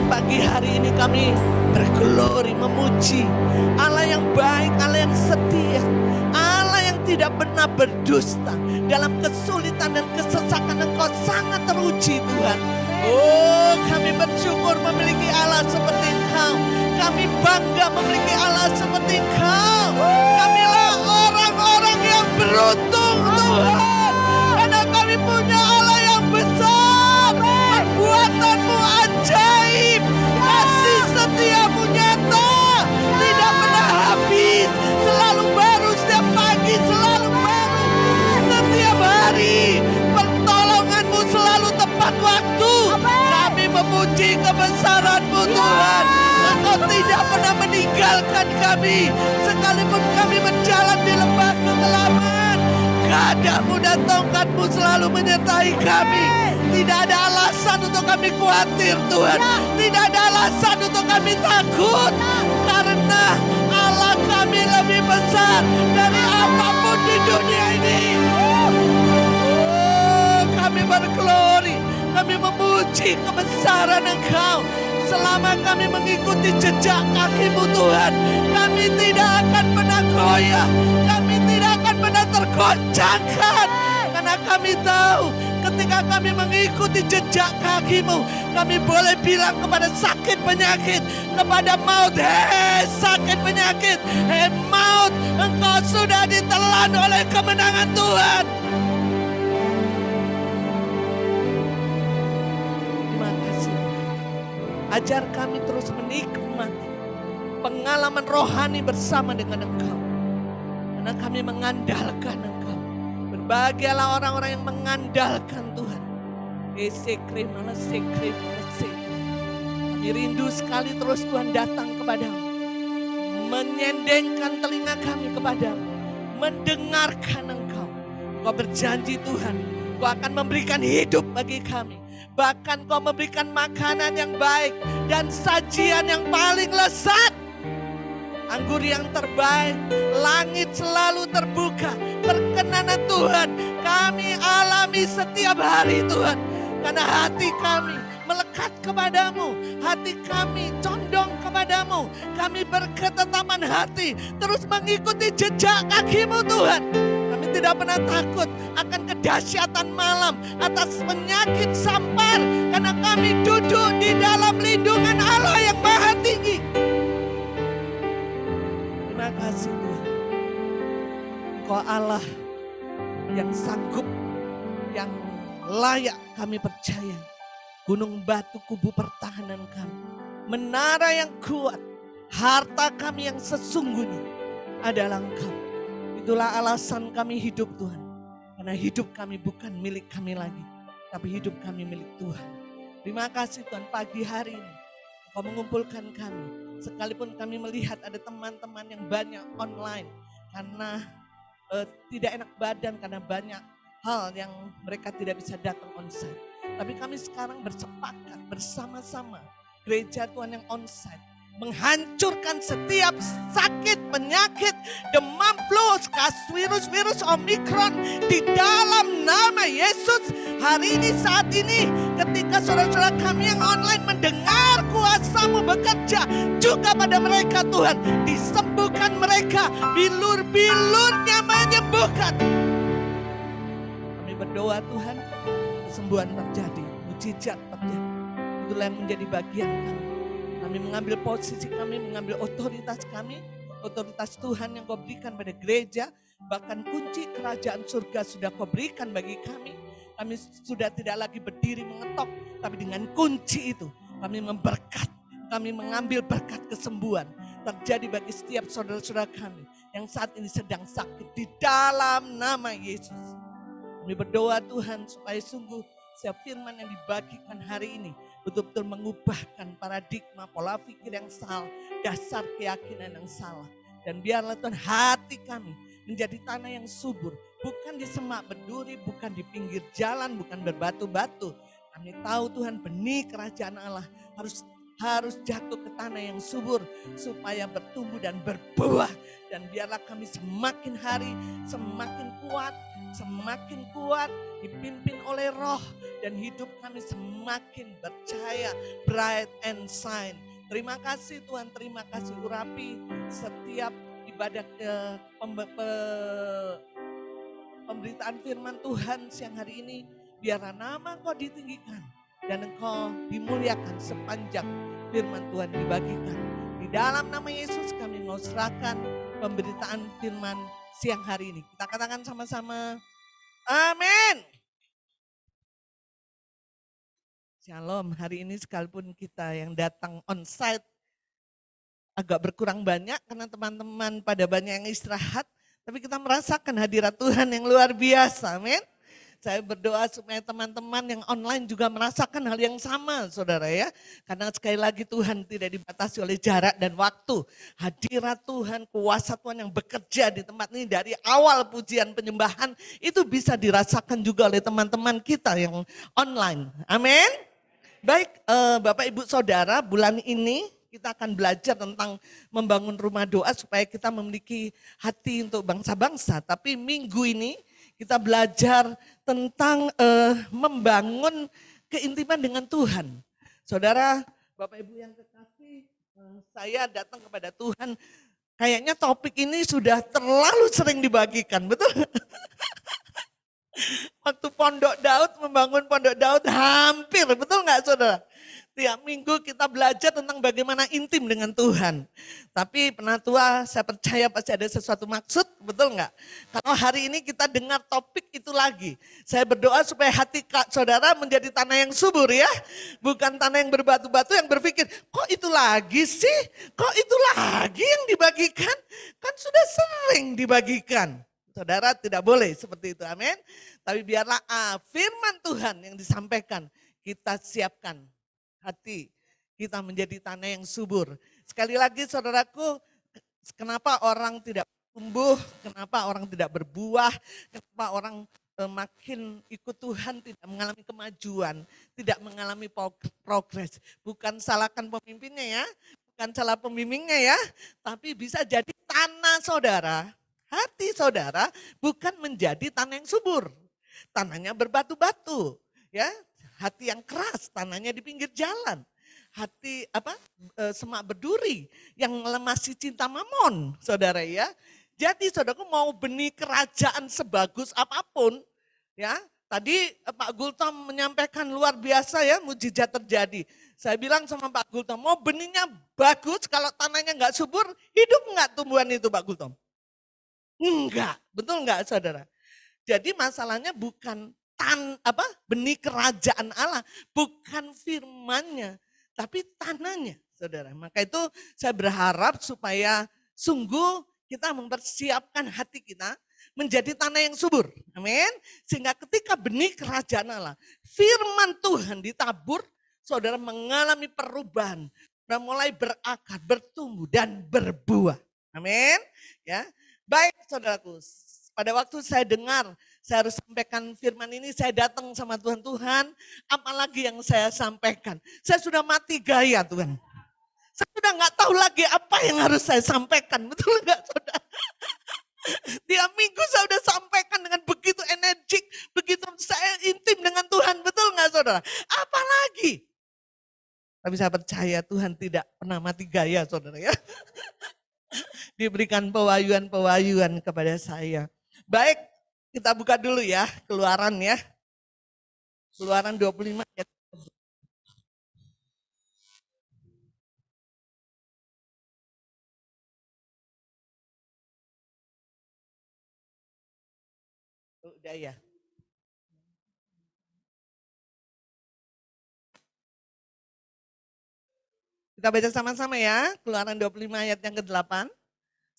pagi hari ini kami berglori memuji Allah yang baik, Allah yang setia, Allah yang tidak pernah berdusta. Dalam kesulitan dan kesesakan Engkau sangat teruji Tuhan. Oh, kami bersyukur memiliki Allah seperti Engkau. Kami bangga memiliki Allah seperti Engkau. Kamilah orang-orang yang beruntung Tuhan, karena kami punya Allah yang besar. Perbuatan-Mu ajaib, kasih setiamu nyata, tidak pernah habis, selalu baru setiap pagi, selalu baru setiap hari. Pertolongan-Mu selalu tepat waktu. Kami memuji kebesaran-Mu Tuhan. Engkau tidak pernah meninggalkan kami, sekalipun kami berjalan di lembah kegelapan. Gadamu dan tongkat-Mu selalu menyertai kami. Tidak ada alasan untuk kami khawatir Tuhan. Tidak ada alasan untuk kami takut. Karena Allah kami lebih besar dari apapun di dunia ini. Oh, kami berglori. Kami memuji kebesaran Engkau. Selama kami mengikuti jejak kaki-Mu Tuhan, kami tidak akan pernah goyah. Kami tidak akan pernah tergoncangkan. Karena kami tahu ketika kami mengikuti jejak kaki-Mu, kami boleh bilang kepada sakit penyakit, kepada maut, hei sakit penyakit, hei maut, engkau sudah ditelan oleh kemenangan Tuhan. Terima kasih. Ajar kami terus menikmati pengalaman rohani bersama dengan Engkau. Karena kami mengandalkan Engkau. Berbahagialah orang-orang yang mengandalkan Tuhan. Kami rindu sekali terus Tuhan datang kepadamu. Menyendengkan telinga kami kepadamu. Mendengarkan Engkau. Engkau berjanji Tuhan, Engkau akan memberikan hidup bagi kami. Bahkan Kau memberikan makanan yang baik dan sajian yang paling lezat. Anggur yang terbaik, langit selalu terbuka. Perkenanan Tuhan kami alami setiap hari Tuhan. Karena hati kami melekat kepadamu, hati kami condong kepadamu. Kami berketetapan hati terus mengikuti jejak kaki-Mu Tuhan. Kami tidak pernah takut akan kedahsyatan malam, atas penyakit sampar. Karena kami duduk di dalam lindungan Allah yang maha tinggi. Terima kasih Tuhan. Engkau Allah yang sanggup, yang layak kami percaya. Gunung batu kubu pertahanan kami, menara yang kuat, harta kami yang sesungguhnya adalah Engkau. Itulah alasan kami hidup Tuhan. Karena hidup kami bukan milik kami lagi, tapi hidup kami milik Tuhan. Terima kasih Tuhan, pagi hari ini Engkau mengumpulkan kami. Sekalipun kami melihat ada teman-teman yang banyak online karena tidak enak badan, karena banyak hal yang mereka tidak bisa datang onsite. Tapi kami sekarang bersepakat bersama-sama gereja Tuhan yang onsite menghancurkan setiap sakit, penyakit, demam flu, virus Omikron di dalam nama Yesus. Hari ini, saat ini, ketika saudara-saudara kami yang online mendengar kuasa-Mu bekerja juga pada mereka Tuhan, disembuhkan mereka, bilur-bilurnya menyembuhkan. Kami berdoa Tuhan, kesembuhan terjadi, mujizat terjadi. Itulah yang menjadi bagian kami. Kami mengambil posisi kami, mengambil otoritas kami, otoritas Tuhan yang Kau berikan pada gereja. Bahkan kunci kerajaan surga sudah Kau berikan bagi kami. Kami sudah tidak lagi berdiri mengetok, tapi dengan kunci itu kami memberkat, kami mengambil berkat kesembuhan terjadi bagi setiap saudara-saudara kami yang saat ini sedang sakit di dalam nama Yesus. Kami berdoa Tuhan supaya sungguh setiap firman yang dibagikan hari ini betul-betul mengubahkan paradigma, pola pikir yang salah, dasar keyakinan yang salah. Dan biarlah Tuhan hati kami menjadi tanah yang subur, bukan di semak berduri, bukan di pinggir jalan, bukan berbatu-batu. Kami tahu Tuhan benih kerajaan Allah harus harus jatuh ke tanah yang subur supaya bertumbuh dan berbuah. Dan biarlah kami semakin hari semakin kuat dipimpin oleh Roh, dan hidup kami semakin bercahaya, bright and shine. Terima kasih Tuhan, terima kasih. Urapi setiap ibadah pemberitaan firman Tuhan siang hari ini. Biarlah nama Engkau ditinggikan dan Engkau dimuliakan sepanjang firman Tuhan dibagikan. Di dalam nama Yesus kami mau serahkan pemberitaan firman siang hari ini. Kita katakan sama-sama, amin. Shalom, hari ini sekalipun kita yang datang on-site agak berkurang banyak karena teman-teman pada banyak yang istirahat, tapi kita merasakan hadirat Tuhan yang luar biasa, amin. Saya berdoa supaya teman-teman yang online juga merasakan hal yang sama, saudara ya. Karena sekali lagi Tuhan tidak dibatasi oleh jarak dan waktu. Hadirat Tuhan, kuasa Tuhan yang bekerja di tempat ini dari awal pujian penyembahan itu bisa dirasakan juga oleh teman-teman kita yang online. Amin. Baik, Bapak Ibu Saudara, bulan ini kita akan belajar tentang membangun rumah doa supaya kita memiliki hati untuk bangsa-bangsa. Tapi minggu ini kita belajar tentang membangun keintiman dengan Tuhan. Saudara, Bapak Ibu yang kekasih, saya datang kepada Tuhan, kayaknya topik ini sudah terlalu sering dibagikan, betul? Waktu Pondok Daud, membangun Pondok Daud hampir, betul nggak saudara? Tiap minggu kita belajar tentang bagaimana intim dengan Tuhan. Tapi penatua saya percaya pasti ada sesuatu maksud, betul nggak? Kalau hari ini kita dengar topik itu lagi. Saya berdoa supaya hati saudara menjadi tanah yang subur ya. Bukan tanah yang berbatu-batu yang berpikir, kok itu lagi sih? Kok itu lagi yang dibagikan? Kan sudah sering dibagikan. Saudara tidak boleh seperti itu, amin. Tapi biarlah firman Tuhan yang disampaikan, kita siapkan hati kita menjadi tanah yang subur. Sekali lagi saudaraku, kenapa orang tidak tumbuh, kenapa orang tidak berbuah, kenapa orang makin ikut Tuhan tidak mengalami kemajuan, tidak mengalami progres. Bukan salahkan pemimpinnya ya, bukan salah pembimbingnya ya, tapi bisa jadi tanah saudara, hati saudara bukan menjadi tanah yang subur. Tanahnya berbatu-batu ya. Hati yang keras, tanahnya di pinggir jalan. Hati semak berduri yang masih cinta mamon, saudara ya. Jadi saudaraku mau benih kerajaan sebagus apapun, ya. Tadi Pak Gultom menyampaikan luar biasa ya, mujizat terjadi. Saya bilang sama Pak Gultom, mau benihnya bagus, kalau tanahnya enggak subur, hidup enggak tumbuhan itu Pak Gultom? Enggak, betul enggak saudara? Jadi masalahnya bukan benih kerajaan Allah, bukan firman-Nya, tapi tanahnya, saudara. Maka itu saya berharap supaya sungguh kita mempersiapkan hati kita menjadi tanah yang subur, amin. Sehingga ketika benih kerajaan Allah, firman Tuhan ditabur, saudara mengalami perubahan, dan mulai berakar, bertumbuh dan berbuah, amin. Ya, baik saudaraku. Pada waktu saya dengar, saya harus sampaikan firman ini, saya datang sama Tuhan, Tuhan, apalagi yang saya sampaikan. Saya sudah mati gaya Tuhan. Saya sudah nggak tahu lagi apa yang harus saya sampaikan, betul nggak saudara? Tiap minggu saya sudah sampaikan dengan begitu energik, begitu saya intim dengan Tuhan, betul nggak saudara? Apalagi? Tapi saya percaya Tuhan tidak pernah mati gaya saudara ya. Diberikan pewahyuan-pewahyuan kepada saya. Baik, kita buka dulu ya, Keluaran ya. Keluaran 25 ayat. Udah ya. Kita baca sama-sama ya, Keluaran 25 ayat yang ke-8.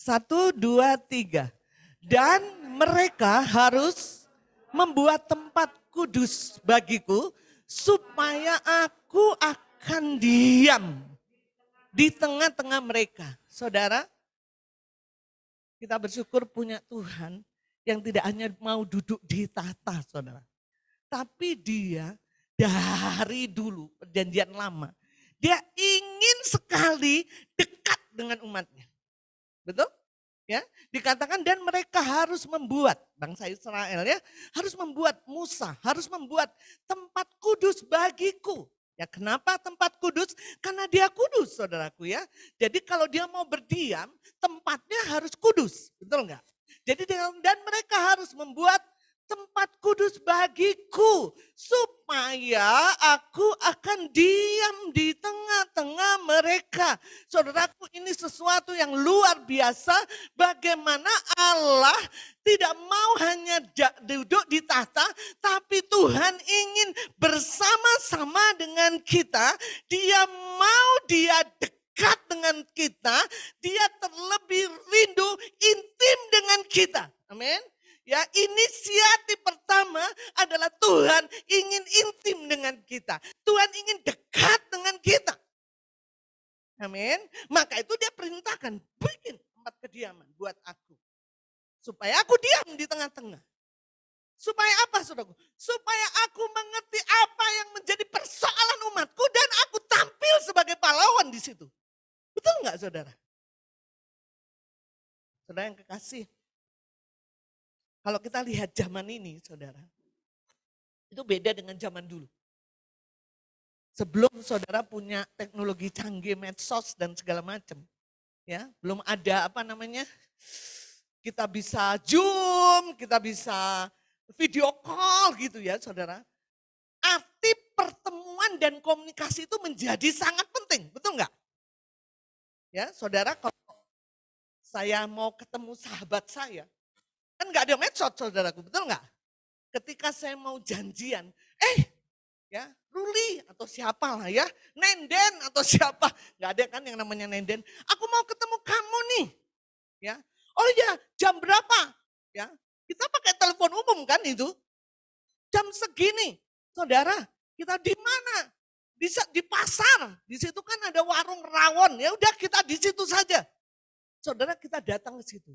1, 2, 3. Dan mereka harus membuat tempat kudus bagiku supaya aku akan diam di tengah-tengah mereka. Saudara, kita bersyukur punya Tuhan yang tidak hanya mau duduk di tahta, saudara. Tapi dia dari dulu perjanjian lama, dia ingin ingin sekali dekat dengan umatnya. Betul? Ya, dikatakan dan mereka harus membuat, bangsa Israel ya, harus membuat Musa, harus membuat tempat kudus bagiku. Ya, kenapa tempat kudus? Karena dia kudus, saudaraku ya. Jadi kalau dia mau berdiam, tempatnya harus kudus, betul enggak? Jadi dan mereka harus membuat tempat kudus bagiku supaya aku akan diam di tengah-tengah mereka. Saudaraku, ini sesuatu yang luar biasa, bagaimana Allah tidak mau hanya duduk di tahta, tapi Tuhan ingin bersama-sama dengan kita. Dia dekat dengan kita, dia terlebih rindu intim dengan kita. Amin. Ya, inisiatif pertama adalah Tuhan ingin intim dengan kita. Tuhan ingin dekat dengan kita. Amin. Maka itu dia perintahkan, bikin tempat kediaman buat aku. Supaya aku diam di tengah-tengah. Supaya apa, saudaraku? Supaya aku mengerti apa yang menjadi persoalan umatku dan aku tampil sebagai pahlawan di situ. Betul enggak, saudara? Saudara yang kekasih. Kalau kita lihat zaman ini, saudara, itu beda dengan zaman dulu. Sebelum saudara punya teknologi canggih, medsos dan segala macam, ya, belum ada apa namanya, kita bisa Zoom, kita bisa video call gitu ya, saudara. Arti pertemuan dan komunikasi itu menjadi sangat penting, betul nggak? Ya, saudara, kalau saya mau ketemu sahabat saya, kan nggak ada medsos, saudaraku, betul nggak? Ketika saya mau janjian, ya Ruli atau siapa lah ya, Nenden atau siapa, nggak ada kan yang namanya Nenden. Aku mau ketemu kamu nih, ya. Oh ya, jam berapa? Ya, kita pakai telepon umum kan itu. Jam segini, saudara, kita di mana? Di pasar, di situ kan ada warung rawon. Ya udah kita di situ saja. Saudara, kita datang ke situ.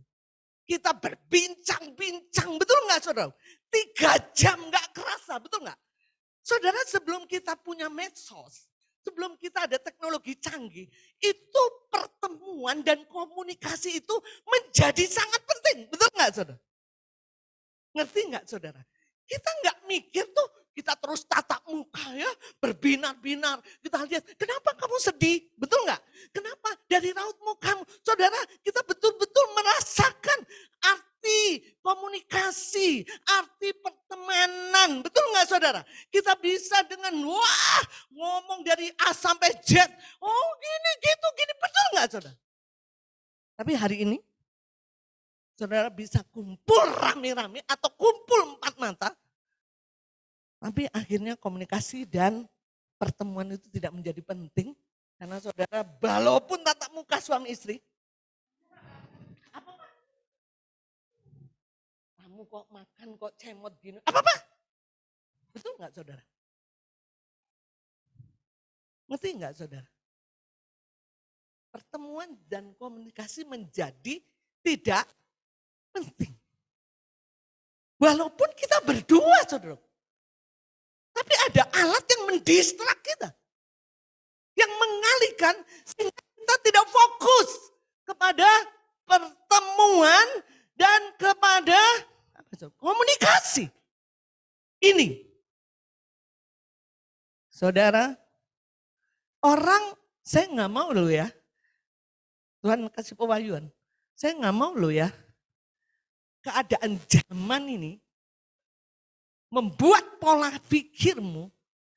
Kita berbincang-bincang, betul nggak saudara? 3 jam nggak kerasa, betul nggak? Saudara, sebelum kita punya medsos, sebelum kita ada teknologi canggih, itu pertemuan dan komunikasi itu menjadi sangat penting, betul nggak saudara? Ngerti nggak saudara? Kita nggak mikir tuh, kita terus tatap muka ya, berbinar-binar. Kita lihat, kenapa kamu sedih? Betul nggak? Kenapa? Dari raut mukamu. Saudara, kita betul-betul merasakan arti komunikasi, arti pertemanan. Betul nggak saudara? Kita bisa dengan wah ngomong dari A sampai Z. Oh gini, gitu, gini. Betul nggak saudara? Tapi hari ini, saudara bisa kumpul rame-rame atau kumpul 4 mata. Tapi akhirnya komunikasi dan pertemuan itu tidak menjadi penting. Karena saudara, walaupun tatap muka suami istri. Apa? Kamu kok makan kok cemot gini. Apa? Betul nggak saudara? Ngerti nggak saudara? Pertemuan dan komunikasi menjadi tidak penting. Walaupun kita berdua saudara. Tapi ada alat yang mendistrak kita. Yang mengalihkan sehingga kita tidak fokus kepada pertemuan dan kepada komunikasi. Ini. Saudara, orang, saya nggak mau loh ya. Tuhan kasih pewahyuan. Saya nggak mau loh ya. Keadaan zaman ini membuat pola pikirmu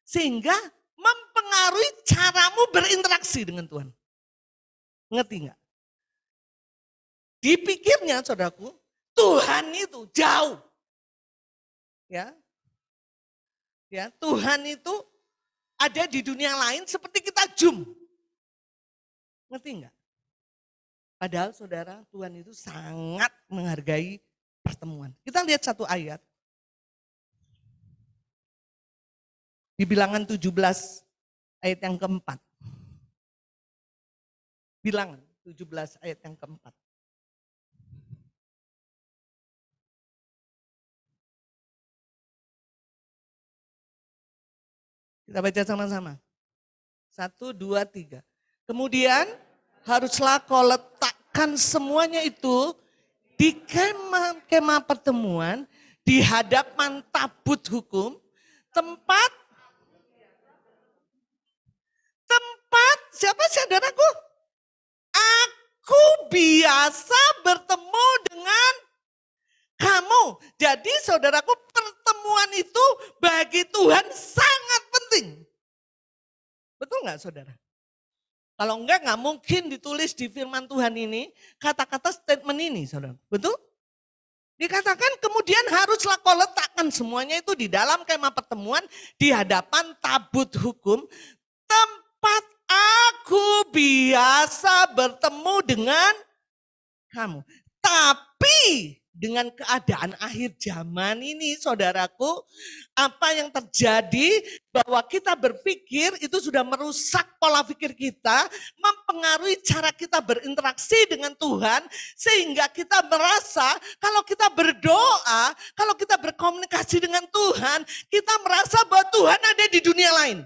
sehingga mempengaruhi caramu berinteraksi dengan Tuhan. Ngerti nggak? Dipikirnya saudaraku, Tuhan itu jauh. Ya. Ya, Tuhan itu ada di dunia lain seperti kita Zoom. Ngerti nggak? Padahal saudara, Tuhan itu sangat menghargai pertemuan. Kita lihat satu ayat. Di Bilangan 17 ayat yang keempat. Bilangan 17 ayat yang keempat. Kita baca sama-sama. 1, 2, 3. Kemudian haruslah kau letakkan semuanya itu di kemah pertemuan, di hadapan tabut hukum, tempat siapa saudaraku? Aku biasa bertemu dengan kamu. Jadi saudaraku, pertemuan itu bagi Tuhan sangat penting. Betul nggak saudara? Kalau enggak mungkin ditulis di firman Tuhan ini kata-kata statement ini saudara. Betul? Dikatakan kemudian haruslah kau letakkan semuanya itu di dalam kemah pertemuan di hadapan tabut hukum, tempat aku biasa bertemu dengan kamu. Tapi dengan keadaan akhir zaman ini saudaraku, apa yang terjadi bahwa kita berpikir itu sudah merusak pola pikir kita, mempengaruhi cara kita berinteraksi dengan Tuhan, sehingga kita merasa kalau kita berdoa, kalau kita berkomunikasi dengan Tuhan, kita merasa bahwa Tuhan ada di dunia lain.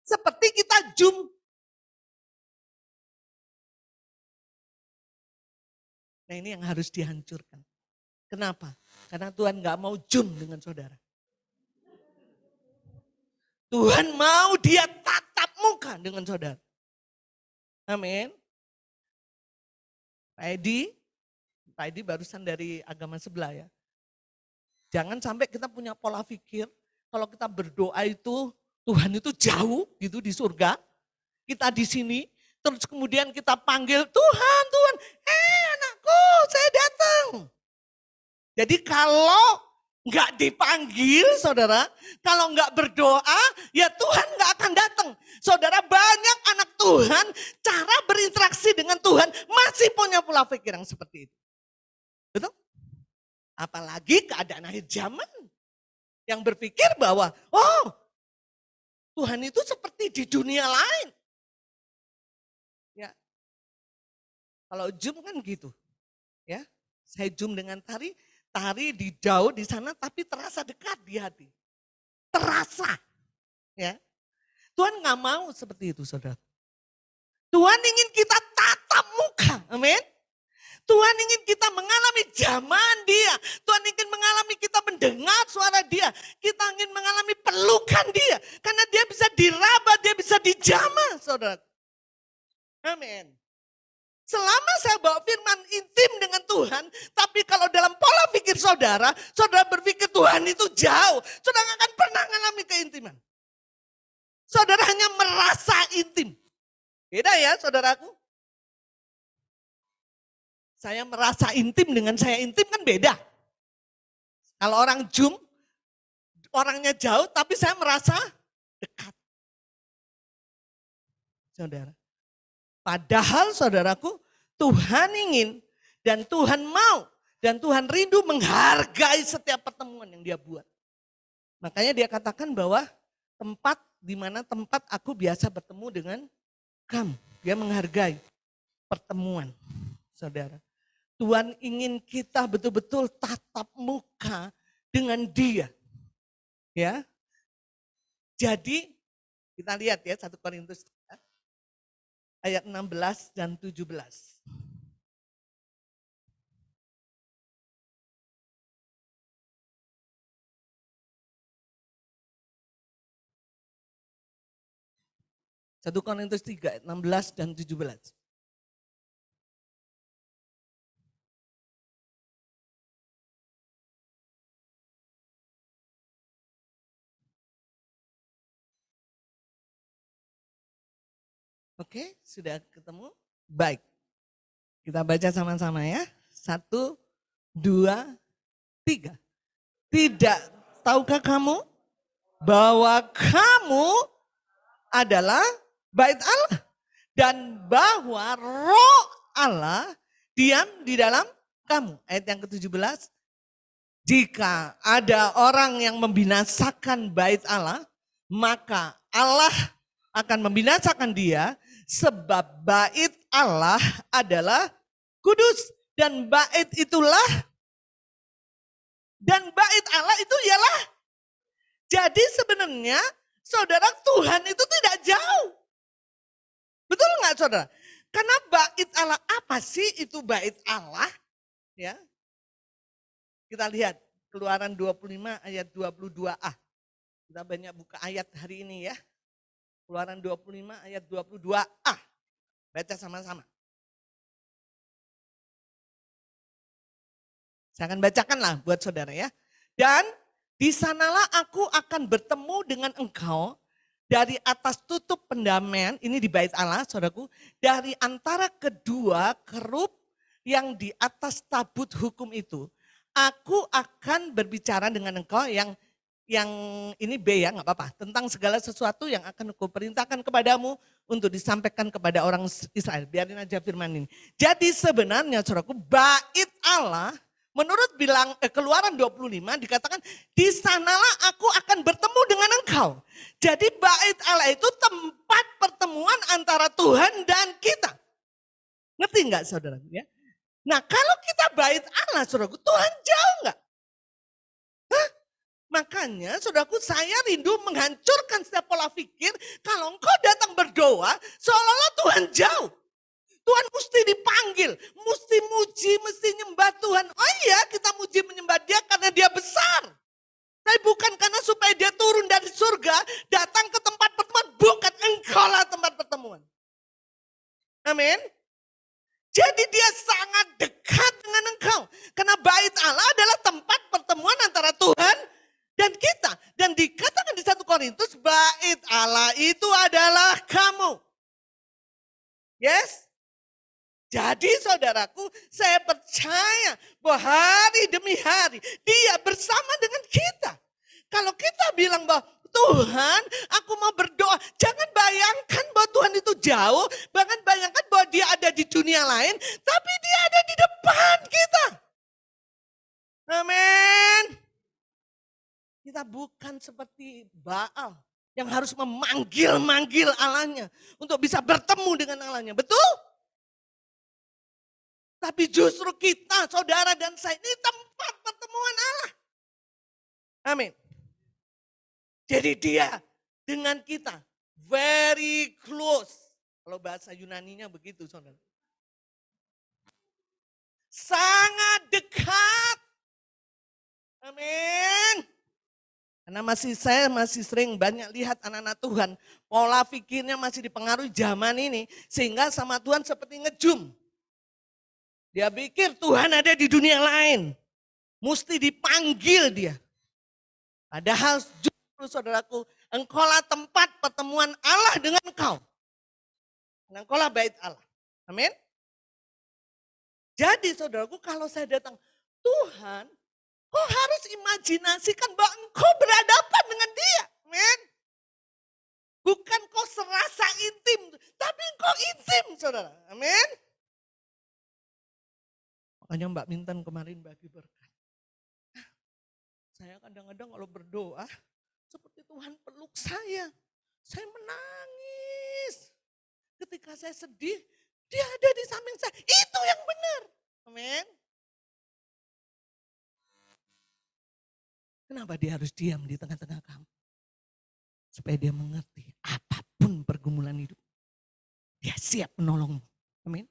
Seperti kita Zoom. Nah ini yang harus dihancurkan. Kenapa? Karena Tuhan gak mau Zoom dengan saudara. Tuhan mau dia tatap muka dengan saudara. Amin. Pak Edi barusan dari agama sebelah ya. Jangan sampai kita punya pola pikir, kalau kita berdoa itu, Tuhan itu jauh gitu di surga. Kita di sini, terus kemudian kita panggil Tuhan, anakku saya datang. Jadi kalau nggak dipanggil saudara, kalau nggak berdoa, ya Tuhan nggak akan datang. Saudara, banyak anak Tuhan, cara berinteraksi dengan Tuhan masih punya pola pikir yang seperti itu. Betul? Apalagi keadaan akhir zaman. Yang berpikir bahwa, Tuhan itu seperti di dunia lain. Ya, kalau Zoom kan gitu. Ya, saya Zoom dengan tari di jauh di sana tapi terasa dekat di hati. Terasa. Ya. Tuhan nggak mau seperti itu saudara. Tuhan ingin kita tatap muka. Amin. Tuhan ingin kita mengalami zaman dia. Tuhan ingin mengalami kita mendengar suara dia. Kita ingin mengalami pelukan dia. Karena dia bisa diraba, dia bisa dijamah saudara. Amin. Selama saya bawa firman intim dengan Tuhan, tapi kalau dalam pola pikir saudara, saudara berpikir Tuhan itu jauh, saudara nggak akan pernah mengalami keintiman. Saudara hanya merasa intim. Beda ya saudaraku. Saya merasa intim dengan saya intim kan beda. Kalau orang Zoom, orangnya jauh tapi saya merasa dekat. Saudara. Padahal saudaraku, Tuhan ingin dan Tuhan mau dan Tuhan rindu menghargai setiap pertemuan yang dia buat. Makanya dia katakan bahwa tempat aku biasa bertemu dengan kamu. Dia menghargai pertemuan, saudara. Tuhan ingin kita betul-betul tatap muka dengan dia. Ya. Jadi kita lihat ya 1 Korintus ayat 16 dan 17. Satu Korintus 3 ayat 16 dan 17. Oke, sudah ketemu? Baik. Kita baca sama-sama ya. 1, 2, 3. Tidak tahukah kamu bahwa kamu adalah bait Allah dan bahwa roh Allah diam di dalam kamu. Ayat yang ke-17. Jika ada orang yang membinasakan bait Allah, maka Allah akan membinasakan dia. Sebab bait Allah adalah kudus dan bait Allah itu ialah. Jadi sebenarnya saudara, Tuhan itu tidak jauh. Betul nggak nggak saudara? Karena bait Allah, apa sih itu bait Allah? Ya, kita lihat Keluaran 25 ayat 22a. Kita banyak buka ayat hari ini ya. Keluaran 25 ayat 22a. Baca sama-sama. Saya akan bacakanlah buat saudara ya. Dan di sanalah aku akan bertemu dengan engkau dari atas tutup pendamaian, ini di bait Allah saudaraku, dari antara kedua kerub yang di atas tabut hukum itu. Aku akan berbicara dengan engkau yang ini B ya, nggak apa-apa. Tentang segala sesuatu yang akan aku perintahkan kepadamu untuk disampaikan kepada orang Israel. Biarin aja firman ini. Jadi sebenarnya saudaraku, bait Allah menurut Keluaran 25 dikatakan, di sanalah aku akan bertemu dengan engkau. Jadi bait Allah itu tempat pertemuan antara Tuhan dan kita. Ngerti nggak saudara? Ya? Nah kalau kita bait Allah saudaraku, Tuhan jauh nggak? Makanya saudaraku, saya rindu menghancurkan setiap pola pikir kalau engkau datang berdoa seolah-olah Tuhan jauh. Tuhan mesti dipanggil, mesti muji, mesti nyembah Tuhan. Oh iya, kita muji menyembah dia karena dia besar. Tapi bukan karena supaya dia turun dari surga, datang ke tempat pertemuan, bukan engkau lah tempat pertemuan. Amin. Jadi dia sangat dekat dengan engkau. Karena bait Allah adalah tempat pertemuan antara Tuhan dan kita. Dan dikatakan di 1 Korintus, bait Allah itu adalah kamu. Yes? Jadi saudaraku, saya percaya bahwa hari demi hari dia bersama dengan kita. Kalau kita bilang bahwa Tuhan, aku mau berdoa, jangan bayangkan bahwa Tuhan itu jauh, bahkan bayangkan bahwa dia ada di dunia lain, tapi dia ada di depan kita. Amin. Kita bukan seperti Baal yang harus memanggil-manggil Allahnya untuk bisa bertemu dengan Allahnya. Betul? Tapi justru kita, saudara dan saya, ini tempat pertemuan Allah. Amin. Jadi dia dengan kita very close. Kalau bahasa Yunaninya begitu, saudara. Sangat dekat. Amin. Karena saya masih sering banyak lihat anak-anak Tuhan, pola pikirnya masih dipengaruhi zaman ini, sehingga sama Tuhan seperti ngejum. Dia pikir Tuhan ada di dunia lain. Mesti dipanggil dia. Padahal justru saudaraku, engkaulah tempat pertemuan Allah dengan engkau. Engkaulah bait Allah. Amin. Jadi saudaraku, kalau saya datang, Tuhan, kau harus imajinasikan bahwa engkau berhadapan dengan dia. Amin. Bukan kau serasa intim, tapi engkau intim saudara. Amin. Makanya Mbak Mintan kemarin bagi berkat. Saya kadang-kadang kalau berdoa, seperti Tuhan peluk saya. Saya menangis. Ketika saya sedih, dia ada di samping saya. Itu yang benar. Amin. Kenapa dia harus diam di tengah-tengah kamu? Supaya dia mengerti apapun pergumulan hidup. Dia siap menolongmu. Amin.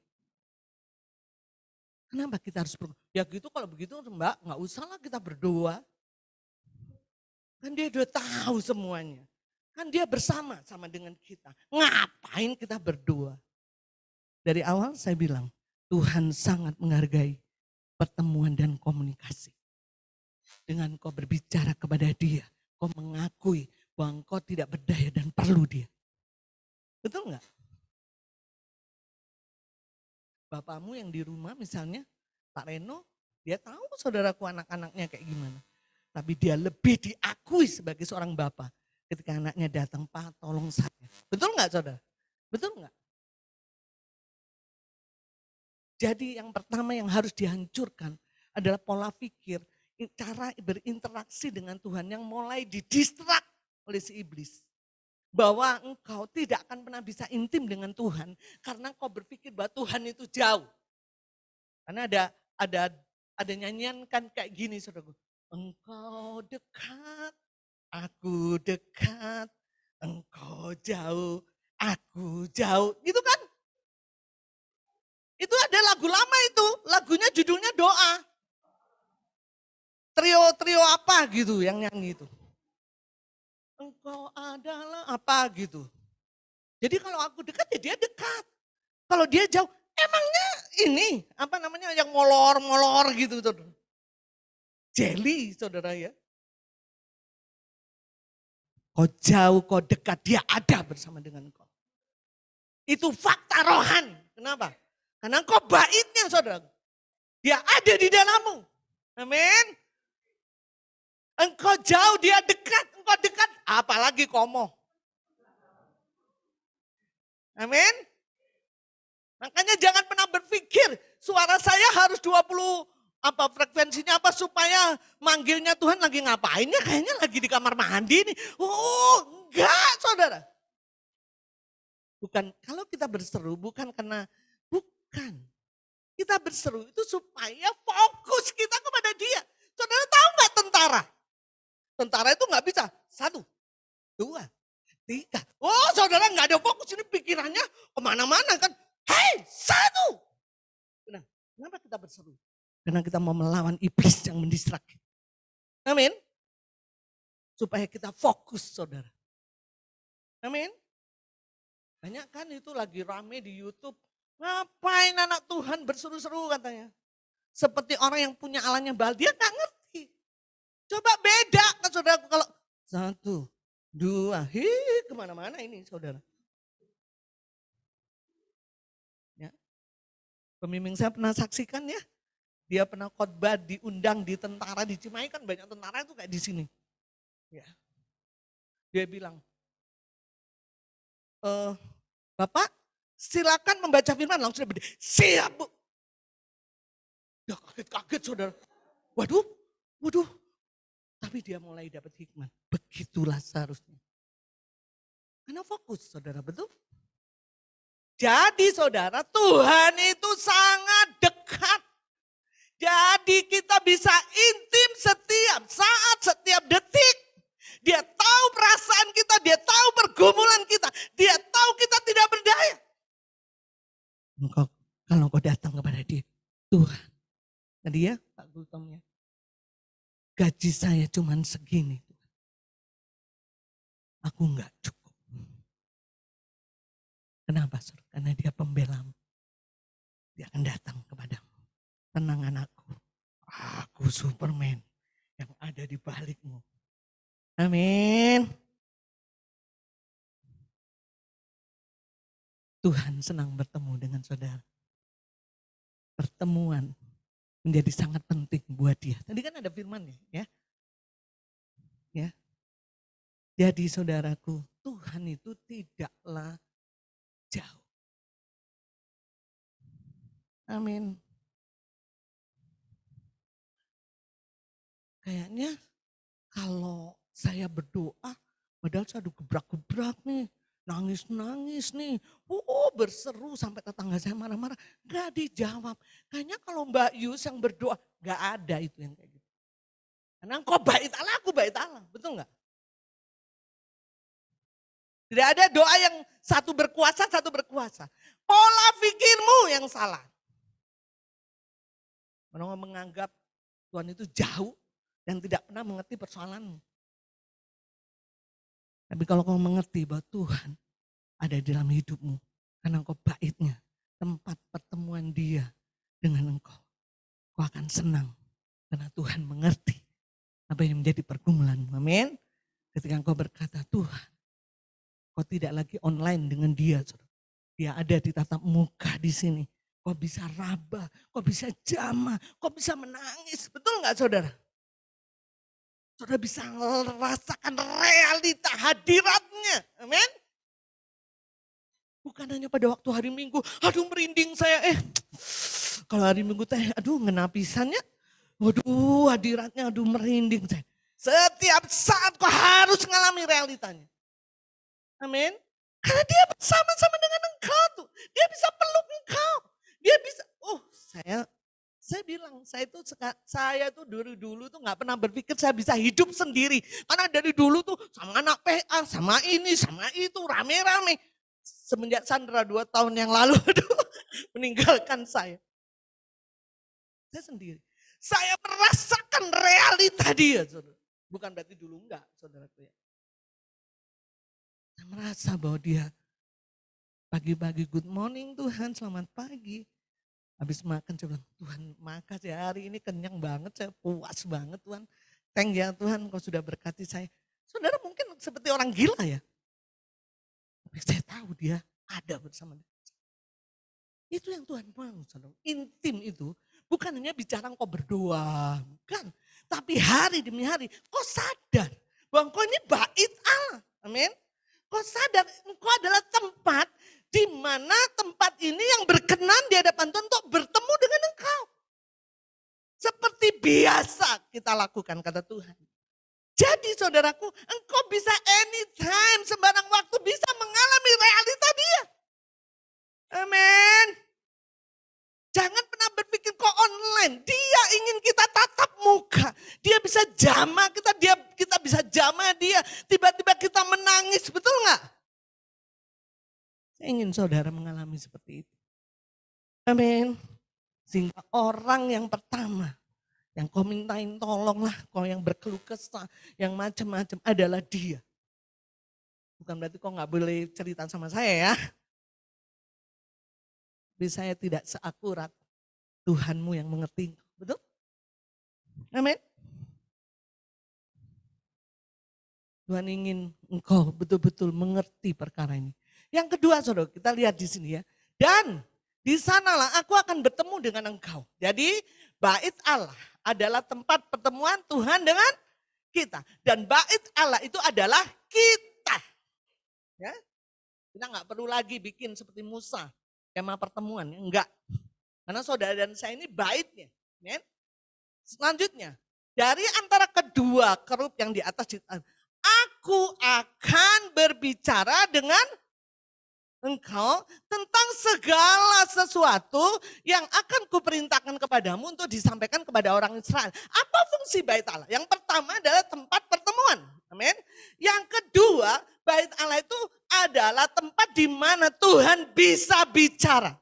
Kenapa kita harus berdoa? Ya gitu, kalau begitu Mbak, nggak usahlah kita berdoa. Kan dia udah tahu semuanya. Kan dia bersama dengan kita. Ngapain kita berdoa? Dari awal saya bilang, Tuhan sangat menghargai pertemuan dan komunikasi. Dengan kau berbicara kepada dia, kau mengakui bahwa kau tidak berdaya dan perlu dia. Betul nggak? Bapakmu yang di rumah misalnya, Pak Reno, dia tahu saudaraku anak-anaknya kayak gimana. Tapi dia lebih diakui sebagai seorang bapak ketika anaknya datang, Pak tolong saya. Betul nggak saudara? Betul nggak? Jadi yang pertama yang harus dihancurkan adalah pola pikir, cara berinteraksi dengan Tuhan yang mulai didistrak oleh si iblis. Bahwa engkau tidak akan pernah bisa intim dengan Tuhan karena kau berpikir bahwa Tuhan itu jauh. Karena ada nyanyian kan kayak gini saudaraku. Engkau dekat, aku dekat, engkau jauh, aku jauh. Gitu kan? Itu ada lagu lama itu, lagunya judulnya Doa. Trio apa gitu yang nyanyi itu. Engkau adalah apa gitu. Jadi kalau aku dekat ya dia dekat. Kalau dia jauh, emangnya ini apa namanya yang molor-molor gitu. Jelly saudara ya. Kau jauh, kau dekat, dia ada bersama dengan kau. Itu fakta rohani. Kenapa? Karena kau baitnya saudara. Dia ada di dalammu. Amin. Engkau jauh, dia dekat. Engkau dekat, apalagi komo. Amin. Makanya jangan pernah berpikir suara saya harus 20 frekuensinya apa supaya manggilnya Tuhan lagi ngapain ya, kayaknya lagi di kamar mandi nih. Oh, enggak saudara. Bukan, kalau kita berseru bukan. Kita berseru itu supaya fokus kita kepada dia. Saudara tahu nggak tentara? Tentara itu nggak bisa 1, 2, 3. Oh saudara nggak ada fokus, ini pikirannya kemana-mana kan. Hei 1. Nah, kenapa kita berseru? Karena kita mau melawan iblis yang mendistrak. Amin. Supaya kita fokus saudara. Amin. Banyak kan itu lagi rame di YouTube. Ngapain anak Tuhan berseru-seru katanya. Seperti orang yang punya Allahnya Baal, dia gak ngerti. Coba beda kan saudara kalau 1, 2, kemana-mana ini saudara. Ya. Pembimbing saya pernah saksikan ya. Dia pernah khotbah diundang di tentara di Cimahi, kan banyak tentara itu kayak di sini. Ya. Dia bilang, Bapak silakan membaca firman, langsung dia berdiri, siap Bu. Ya kaget-kaget saudara. Waduh. Tapi dia mulai dapat hikmat. Begitulah seharusnya. Karena fokus saudara, betul? Jadi saudara, Tuhan itu sangat dekat. Jadi kita bisa intim setiap saat, setiap detik. Dia tahu perasaan kita, dia tahu pergumulan kita. Dia tahu kita tidak berdaya. Kalau kau datang kepada dia, Tuhan. Tadi ya Pak Gultomnya, gaji saya cuma segini. Aku enggak cukup. Kenapa? Karena dia pembelamu. Dia akan datang kepadamu. Tenang anakku, aku Superman yang ada di balikmu. Amin. Tuhan senang bertemu dengan saudara. Pertemuan menjadi sangat penting buat dia. Tadi kan ada firman ya. Ya. Jadi saudaraku, Tuhan itu tidaklah jauh. Amin. Kayaknya kalau saya berdoa, padahal saya aduh gebrak-gebrak nih, nangis-nangis nih, berseru sampai tetangga saya marah-marah, gak dijawab. Kayaknya kalau Mbak Yus yang berdoa, gak ada itu yang kayak gitu. Karena engkau bait Allah, aku bait Allah, betul gak? Tidak ada doa yang satu berkuasa. Pola pikirmu yang salah. Orang menganggap Tuhan itu jauh dan tidak pernah mengerti persoalanmu. Tapi kalau kau mengerti bahwa Tuhan ada di dalam hidupmu, karena engkau baitnya, tempat pertemuan dia dengan engkau, kau akan senang karena Tuhan mengerti apa yang menjadi pergumulanmu. Amin. Ketika engkau berkata, Tuhan, kau tidak lagi online dengan dia. Dia ada di tatap muka di sini. Kau bisa raba, kau bisa jamah, kau bisa menangis. Betul nggak saudara? Saudara bisa merasakan realita hadiratnya. Amin. Bukan hanya pada waktu hari Minggu, aduh merinding saya. Kalau hari Minggu teh, aduh ngenapisannya. Waduh hadiratnya, aduh merinding saya. Setiap saat kau harus mengalami realitanya. Amin. Karena dia bersama-sama dengan engkau tuh. Dia bisa peluk engkau. Dia bisa, saya bilang, saya tuh dulu tuh gak pernah berpikir saya bisa hidup sendiri. Karena dari dulu tuh sama anak PA, sama ini, sama itu, rame-rame. Semenjak Sandra 2 tahun yang lalu, aduh, meninggalkan saya. Saya sendiri. Saya merasakan realita dia, saudara. Bukan berarti dulu enggak, saudaraku ya. Saya merasa bahwa dia pagi-pagi, good morning Tuhan, selamat pagi. Habis makan saya bilang, Tuhan makasih hari ini kenyang banget, saya puas banget Tuhan. Thank ya Tuhan, kau sudah berkati saya. Saudara mungkin seperti orang gila ya. Tapi saya tahu dia ada bersama dia. Itu yang Tuhan mau, saudara. Intim itu bukan hanya bicara engkau berdoa, bukan. Tapi hari demi hari kau sadar bahwa engkau ini bait Allah. Amin. Kau sadar engkau adalah tempat di mana tempat ini yang berkenan di hadapan Tuhan untuk bertemu dengan engkau. Seperti biasa kita lakukan kata Tuhan. Jadi saudaraku, engkau bisa anytime, sembarang waktu bisa mengalami realita dia. Amin. Jangan pernah berpikir kok online. Dia ingin kita tatap muka. Dia bisa jamah kita, kita bisa jamah dia. Tiba-tiba kita menangis, betul nggak? Saya ingin saudara mengalami seperti itu. Amin. Sehingga orang yang pertama, yang kau mintain tolonglah, kau yang berkeluh kesah, yang macam-macam adalah dia. Bukan berarti kau nggak boleh cerita sama saya ya. Tapi saya tidak seakurat Tuhanmu yang mengerti. Betul? Amin. Tuhan ingin engkau betul-betul mengerti perkara ini. Yang kedua saudara, kita lihat di sini ya. Dan di sanalah aku akan bertemu dengan engkau. Jadi bait Allah adalah tempat pertemuan Tuhan dengan kita. Dan bait Allah itu adalah kita. Ya, kita nggak perlu lagi bikin seperti Musa. Kemah pertemuan, enggak. Karena saudara dan saya ini baitnya. Men. Selanjutnya, dari antara kedua kerup yang di atas, aku akan berbicara dengan engkau tentang segala sesuatu yang akan kuperintahkan kepadamu untuk disampaikan kepada orang Israel. Apa fungsi bait Allah? Yang pertama adalah tempat pertemuan. Amin. Yang kedua, bait Allah itu adalah tempat di mana Tuhan bisa bicara.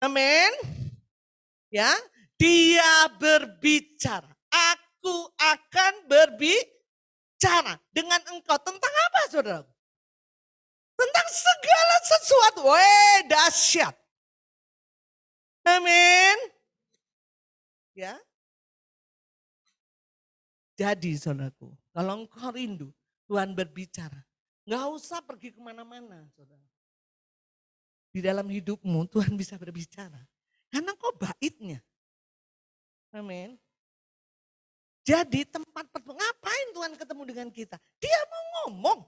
Amin. Ya, dia berbicara. Aku akan berbicara dengan engkau tentang apa, saudara? Tentang segala sesuatu. Weh, dahsyat. Amin. Ya. Jadi saudaraku, kalau engkau rindu Tuhan berbicara, nggak usah pergi kemana-mana, saudara. Di dalam hidupmu Tuhan bisa berbicara. Karena kau baitnya. Amin. Jadi tempat pertemuan, ngapain Tuhan ketemu dengan kita? Dia mau ngomong.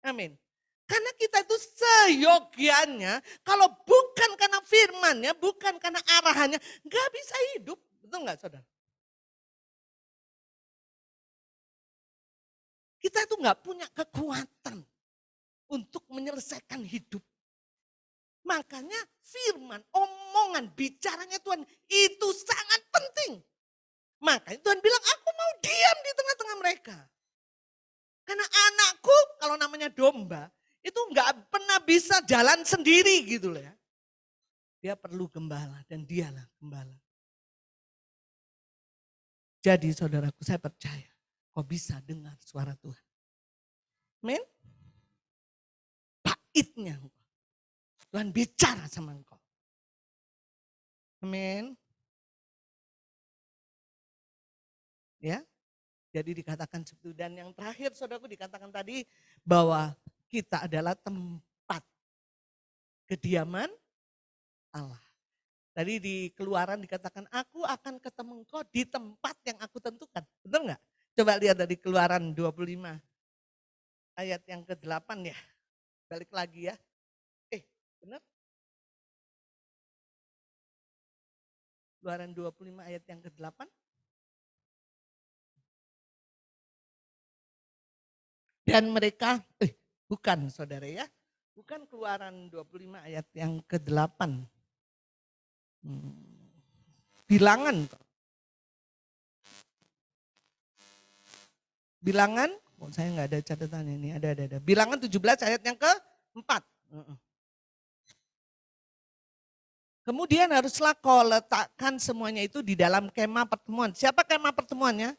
Amin. Karena kita itu seyogianya, kalau bukan karena firmannya, bukan karena arahannya, nggak bisa hidup. Betul nggak saudara? Kita itu nggak punya kekuatan untuk menyelesaikan hidup. Makanya firman, omongan, bicaranya Tuhan itu sangat penting. Makanya Tuhan bilang, aku mau diam di tengah-tengah mereka. Karena anakku kalau namanya domba, itu nggak pernah bisa jalan sendiri gitu loh ya. Dia perlu gembala dan dialah gembala. Jadi saudaraku, saya percaya kau bisa dengar suara Tuhan. Amin. Baitnya Tuhan bicara sama engkau. Amin. Ya. Jadi dikatakan seperti itu. Dan yang terakhir saudaraku dikatakan tadi bahwa kita adalah tempat kediaman Allah. Tadi di Keluaran dikatakan aku akan ketemu engkau di tempat yang aku tentukan. Betul nggak? Coba lihat dari Keluaran 25 ayat yang ke-8 ya. Balik lagi ya. Benar? Keluaran 25 ayat yang ke-8. Dan mereka, bukan saudara ya. Bukan Keluaran 25 ayat yang ke-8. Bilangan. Bilangan, saya nggak ada catatan ini, ada. Bilangan 17 ayat yang ke-4. Kemudian haruslah kau letakkan semuanya itu di dalam kemah pertemuan. Siapa kemah pertemuannya?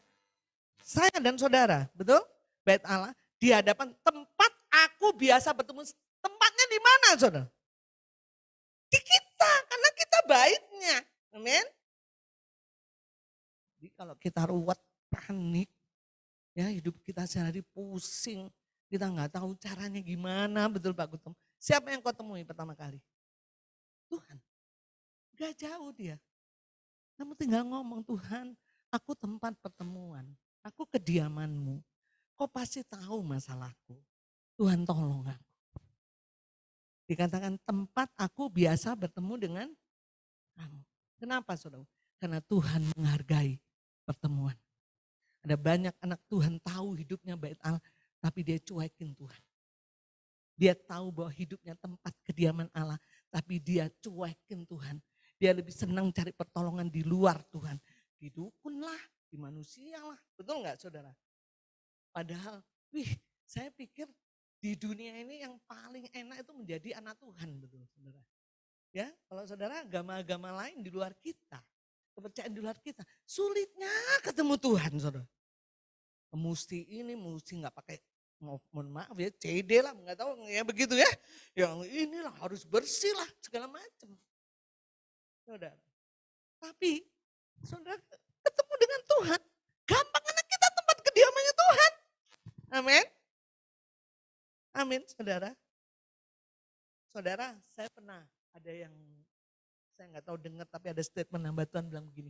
Saya dan saudara, betul? Bait Allah di hadapan tempat aku biasa bertemu. Tempatnya di mana, saudara? Di kita, karena kita baitnya. Amin. Jadi kalau kita ruwet, panik, ya hidup kita sehari pusing, kita nggak tahu caranya gimana, betul Pak Kutum. Siapa yang kau temui pertama kali? Tuhan. Gak jauh dia. Kamu tinggal ngomong, Tuhan, aku tempat pertemuan, aku kediamanmu. Kau pasti tahu masalahku. Tuhan tolong aku. Dikatakan tempat aku biasa bertemu dengan kamu. Kenapa saudara? Karena Tuhan menghargai pertemuan. Ada banyak anak Tuhan tahu hidupnya bait Allah, tapi dia cuekin Tuhan. Dia tahu bahwa hidupnya tempat kediaman Allah, tapi dia cuekin Tuhan. Dia lebih senang cari pertolongan di luar Tuhan. Di dukun lah, di manusia lah. Betul nggak saudara? Padahal, saya pikir di dunia ini yang paling enak itu menjadi anak Tuhan. Betul saudara. Ya, kalau saudara agama-agama lain di luar kita, kepercayaan di luar kita, sulitnya ketemu Tuhan saudara. Mesti nggak pakai, mohon maaf ya, CD lah, nggak tahu ya begitu ya. Yang inilah harus bersih lah, segala macam. Saudara. Tapi saudara ketemu dengan Tuhan, gampang karena kita tempat kediamannya Tuhan. Amin. Amin, saudara. Saudara, saya pernah ada yang saya nggak tahu dengar, tapi ada statement hamba Tuhan bilang begini.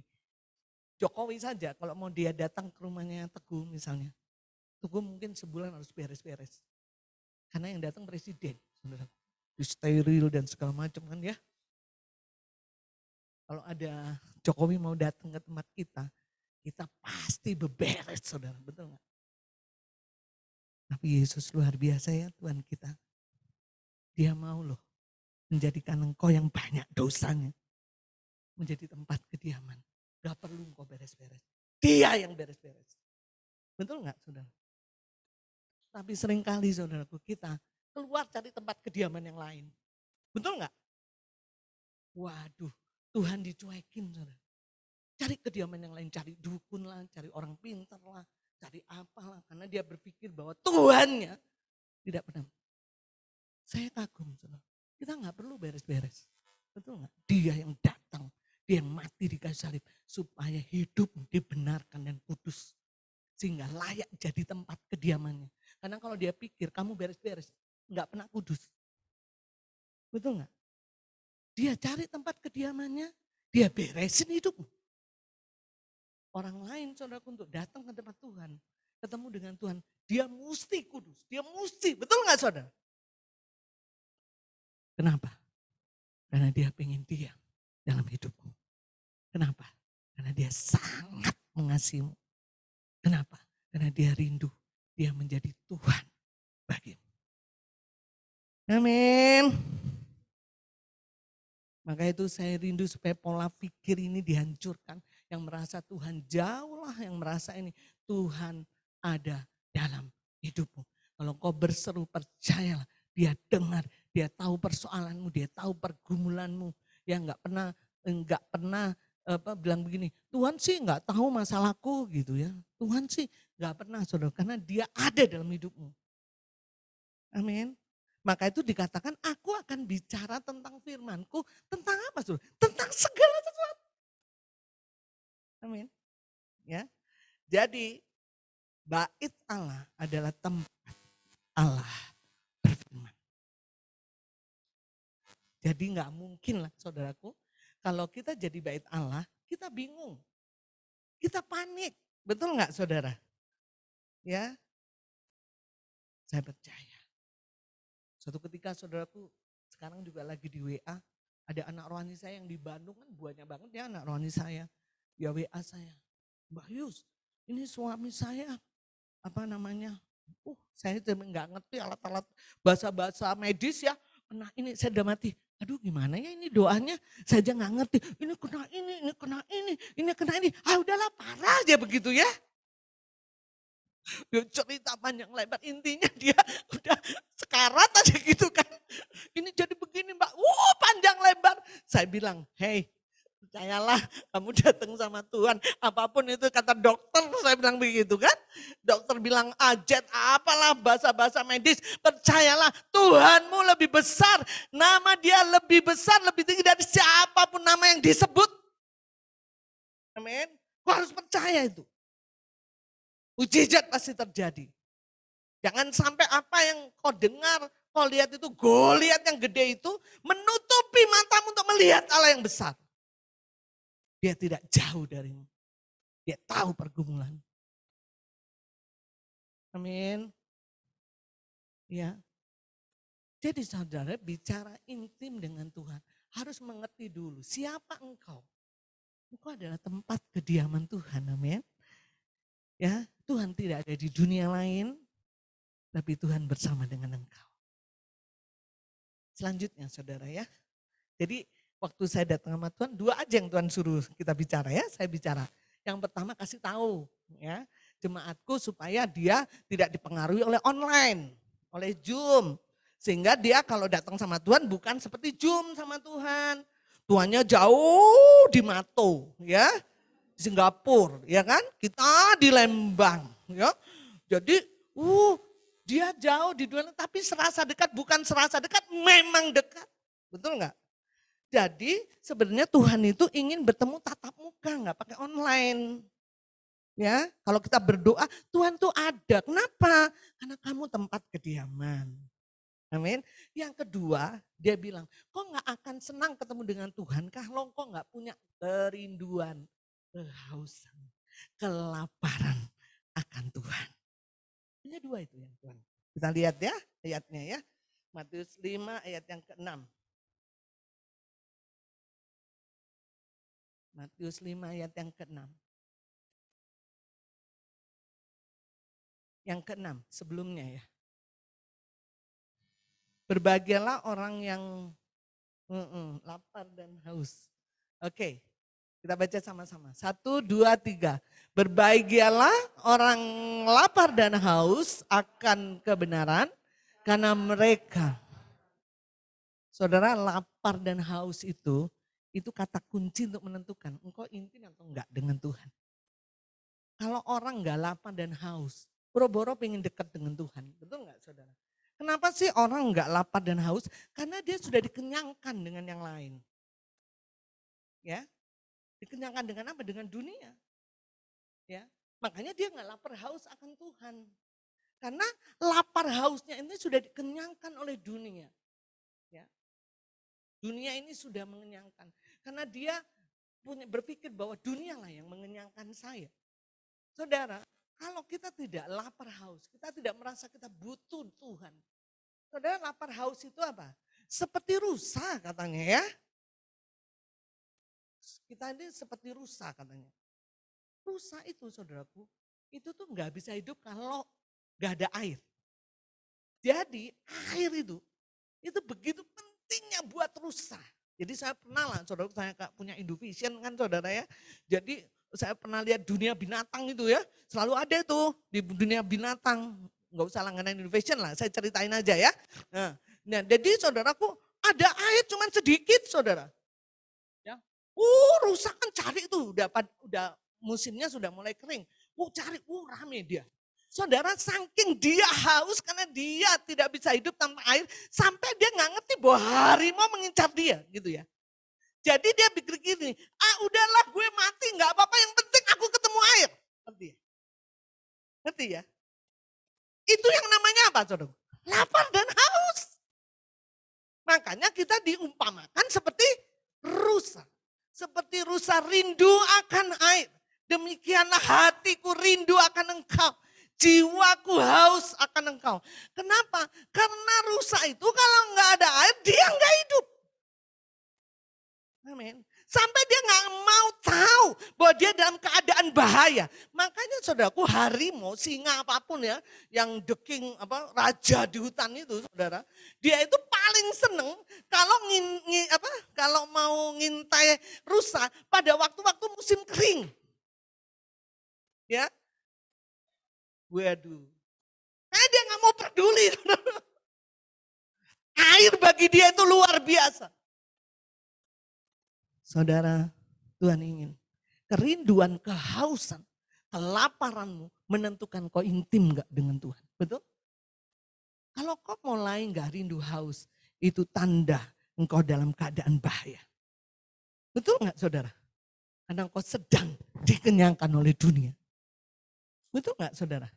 Jokowi saja kalau mau dia datang ke rumahnya Teguh misalnya, Teguh mungkin sebulan harus beres-beres. Karena yang datang presiden, saudara. Steril dan segala macam kan ya. Kalau ada Jokowi mau datang ke tempat kita pasti beberes saudara, betul nggak? Tapi Yesus luar biasa ya Tuhan kita. Dia mau loh menjadikan engkau yang banyak dosanya menjadi tempat kediaman. Gak perlu engkau beres-beres. Dia yang beres-beres. Betul nggak saudara? Tapi seringkali saudaraku kita keluar cari tempat kediaman yang lain. Betul nggak? Waduh, Tuhan dicuekin saudara. Cari kediaman yang lain, cari dukun lah, cari orang pintar lah, cari apalah. Karena dia berpikir bahwa Tuhannya tidak pernah. Saya kagum saudara. Kita nggak perlu beres-beres. Betul nggak? Dia yang datang, dia yang mati di kayu salib. Supaya hidup dibenarkan dan kudus. Sehingga layak jadi tempat kediamannya. Karena kalau dia pikir kamu beres-beres, nggak pernah kudus. Betul nggak? Dia cari tempat kediamannya, dia beresin hidupmu. Orang lain saudaraku untuk datang ke tempat Tuhan, ketemu dengan Tuhan, dia mesti kudus, dia mesti, betul nggak saudara? Kenapa? Karena dia pengen diam dalam hidupmu. Kenapa? Karena dia sangat mengasihimu. Kenapa? Karena dia rindu, dia menjadi Tuhan bagimu. Amin. Maka itu saya rindu supaya pola pikir ini dihancurkan. Yang merasa Tuhan jauh lah, yang merasa ini Tuhan ada dalam hidupmu. Kalau kau berseru percayalah, dia dengar, dia tahu persoalanmu, dia tahu pergumulanmu. Ya nggak pernah bilang begini, Tuhan sih nggak tahu masalahku gitu ya. Tuhan sih nggak pernah saudara, karena dia ada dalam hidupmu. Amin. Maka itu dikatakan aku akan bicara tentang firmanku. Tentang apa saudara? Tentang segala sesuatu. Amin. Ya. Jadi bait Allah adalah tempat Allah berfirman. Jadi nggak mungkin lah saudaraku. Kalau kita jadi bait Allah, kita bingung. Kita panik. Betul nggak saudara? Ya. Saya percaya. Suatu ketika saudaraku sekarang juga lagi di WA. Ada anak rohani saya yang di Bandung kan banyak banget ya anak rohani saya. Ya WA saya. Mbak Yus, ini suami saya saya nggak ngerti alat-alat bahasa-bahasa medis ya. Kena ini saya udah mati. Aduh gimana ya ini doanya, saya aja nggak ngerti. Ini kena ini kena ini. Ah udahlah parah aja begitu ya. Dia cerita panjang lebar, intinya dia udah sekarat aja gitu kan. Ini jadi begini Mbak, panjang lebar. Saya bilang, hey, percayalah kamu datang sama Tuhan. Apapun itu kata dokter, saya bilang begitu kan. Dokter bilang ajet, apalah bahasa-bahasa medis. Percayalah Tuhanmu lebih besar. Nama dia lebih besar, lebih tinggi dari siapapun nama yang disebut. Amin. Kau harus percaya itu. Mujizat pasti terjadi. Jangan sampai apa yang kau dengar, kau lihat itu, Goliat yang gede itu menutupi matamu untuk melihat Allah yang besar. Dia tidak jauh darimu. Dia tahu pergumulan. Amin. Ya. Jadi saudara bicara intim dengan Tuhan harus mengerti dulu siapa engkau. Engkau adalah tempat kediaman Tuhan. Amin. Ya, Tuhan tidak ada di dunia lain, tapi Tuhan bersama dengan engkau. Selanjutnya saudara ya. Jadi waktu saya datang sama Tuhan, dua aja yang Tuhan suruh kita bicara ya, saya bicara. Yang pertama kasih tahu ya, jemaatku supaya dia tidak dipengaruhi oleh online, oleh Zoom. Sehingga dia kalau datang sama Tuhan bukan seperti Zoom sama Tuhan. Tuhannya jauh di Mato ya, di Singapura ya kan, kita di Lembang ya. Jadi dia jauh di dunia, tapi serasa dekat, bukan serasa dekat, memang dekat. Betul enggak? Jadi sebenarnya Tuhan itu ingin bertemu tatap muka, enggak pakai online. Ya, kalau kita berdoa, Tuhan tuh ada. Kenapa? Karena kamu tempat kediaman. Amin. Yang kedua, dia bilang, kok enggak akan senang ketemu dengan Tuhan kalau kok enggak punya kerinduan, kehausan, kelaparan akan Tuhan. Hanya dua itu yang Tuhan. Kita lihat ya ayatnya ya. Matius 5 ayat yang ke-6. Matius 5 ayat yang ke-6. Yang ke-6 sebelumnya ya. Berbahagialah orang yang lapar dan haus. Oke, kita baca sama-sama. 1, 2, 3. Berbahagialah orang lapar dan haus akan kebenaran karena mereka. Saudara, lapar dan haus itu kata kunci untuk menentukan engkau intim atau enggak dengan Tuhan. Kalau orang enggak lapar dan haus, boro-boro pengen dekat dengan Tuhan. Betul enggak saudara? Kenapa sih orang enggak lapar dan haus? Karena dia sudah dikenyangkan dengan yang lain. Ya, dikenyangkan dengan apa? Dengan dunia. Ya, makanya dia enggak lapar haus akan Tuhan. Karena lapar hausnya ini sudah dikenyangkan oleh dunia. Ya. Dunia ini sudah mengenyangkan. Karena dia berpikir bahwa dunia lah yang mengenyangkan saya. Saudara, kalau kita tidak lapar haus, kita tidak merasa kita butuh Tuhan. Saudara, lapar haus itu apa? Seperti rusa katanya ya. Kita ini seperti rusa katanya. Rusa itu saudaraku, itu tuh nggak bisa hidup kalau nggak ada air. Jadi air itu begitu pentingnya buat rusa. Jadi saya pernah lah, saudara saya punya Indovision kan saudara ya. Jadi saya pernah lihat dunia binatang itu ya, selalu ada itu di dunia binatang. Nggak usah langganan Indovision lah, saya ceritain aja ya. Nah jadi saudaraku ada air cuman sedikit saudara. Ya. Rusa kan cari itu, udah musimnya sudah mulai kering. Cari, rame dia. Saudara saking dia haus karena dia tidak bisa hidup tanpa air. Sampai dia gak ngerti bahwa harimau mengincar dia gitu ya. Jadi dia pikir gini, udahlah gue mati gak apa-apa yang penting aku ketemu air. Ngerti ya? Ngerti ya? Itu yang namanya apa saudara? Lapar dan haus. Makanya kita diumpamakan seperti rusa. Seperti rusa rindu akan air. Demikianlah hatiku rindu akan engkau. Jiwaku haus akan engkau. Kenapa? Karena rusa itu kalau nggak ada air dia nggak hidup. Amin. Sampai dia nggak mau tahu bahwa dia dalam keadaan bahaya. Makanya saudaraku harimau, singa apapun ya, yang the king raja di hutan itu saudara, dia itu paling seneng kalau mau ngintai rusa pada waktu-waktu musim kering. Ya, waduh. Dia nggak mau peduli. Air bagi dia itu luar biasa. Saudara, Tuhan ingin kerinduan, kehausan, kelaparanmu menentukan kau intim gak dengan Tuhan. Betul? Kalau kau mulai gak rindu haus, itu tanda engkau dalam keadaan bahaya. Betul gak saudara? Karena engkau sedang dikenyangkan oleh dunia. Betul gak saudara?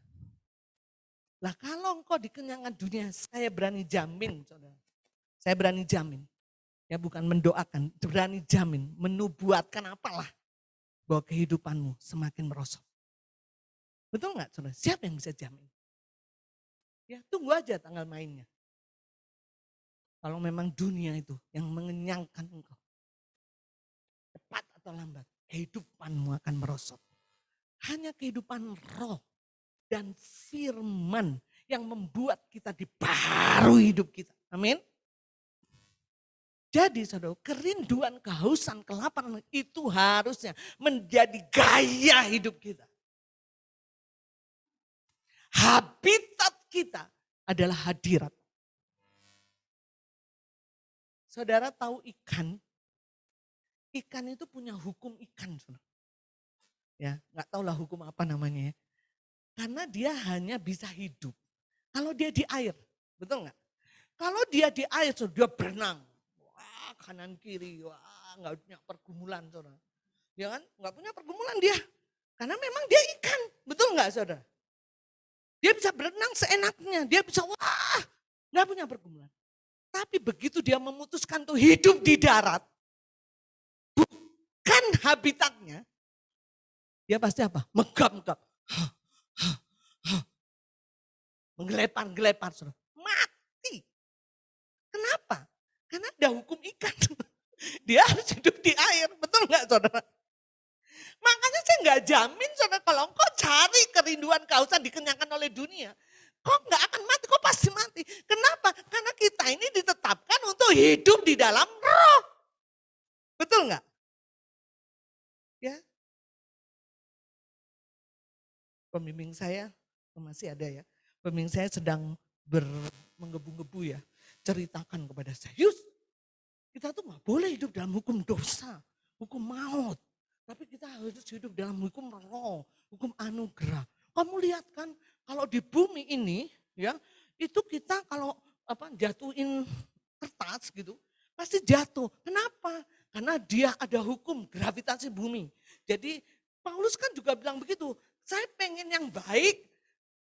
Lah kalau engkau dikenyangkan dunia, saya berani jamin saudara. Saya berani jamin. Ya bukan mendoakan, berani jamin, menubuatkan apalah. Bahwa kehidupanmu semakin merosot. Betul gak saudara? Siapa yang bisa jamin? Ya tunggu aja tanggal mainnya. Kalau memang dunia itu yang mengenyangkan engkau. Cepat atau lambat, kehidupanmu akan merosot. Hanya kehidupan roh dan firman yang membuat kita dibaharui hidup kita. Amin. Jadi saudara, kerinduan, kehausan, kelaparan itu harusnya menjadi gaya hidup kita. Habitat kita adalah hadirat. Saudara tahu ikan? Ikan itu punya hukum ikan. Saudara. Ya, nggak tahulah hukum apa namanya ya. Karena dia hanya bisa hidup kalau dia di air. Betul nggak? Kalau dia di air, saudara, dia berenang. Wah, kanan kiri, wah nggak punya pergumulan. Saudara. Ya kan? Nggak punya pergumulan dia. Karena memang dia ikan. Betul nggak saudara? Dia bisa berenang seenaknya, dia bisa wah, nggak punya pergumulan. Tapi begitu dia memutuskan untuk hidup di darat, bukan habitatnya, dia pasti apa? Megap-megap, menggelepar-gelepar, mati. Kenapa? Karena ada hukum ikan. Dia harus hidup di air, betul nggak saudara? Makanya saya nggak jamin saudara kalau engkau cari kerinduan kehausan dikenyangkan oleh dunia. Kau nggak akan mati, kau pasti mati. Kenapa? Karena kita ini ditetapkan untuk hidup di dalam roh. Betul nggak? Ya. Pembimbing saya, masih ada ya. Pembimbing saya sedang menggebu-gebu ya. Ceritakan kepada saya, Yus, kita tuh nggak boleh hidup dalam hukum dosa, hukum maut. Tapi kita harus hidup dalam hukum roh, hukum anugerah. Kamu lihat kan kalau di bumi ini ya itu kita kalau jatuhin kertas gitu pasti jatuh. Kenapa? Karena dia ada hukum gravitasi bumi. Jadi Paulus kan juga bilang begitu. Saya pengen yang baik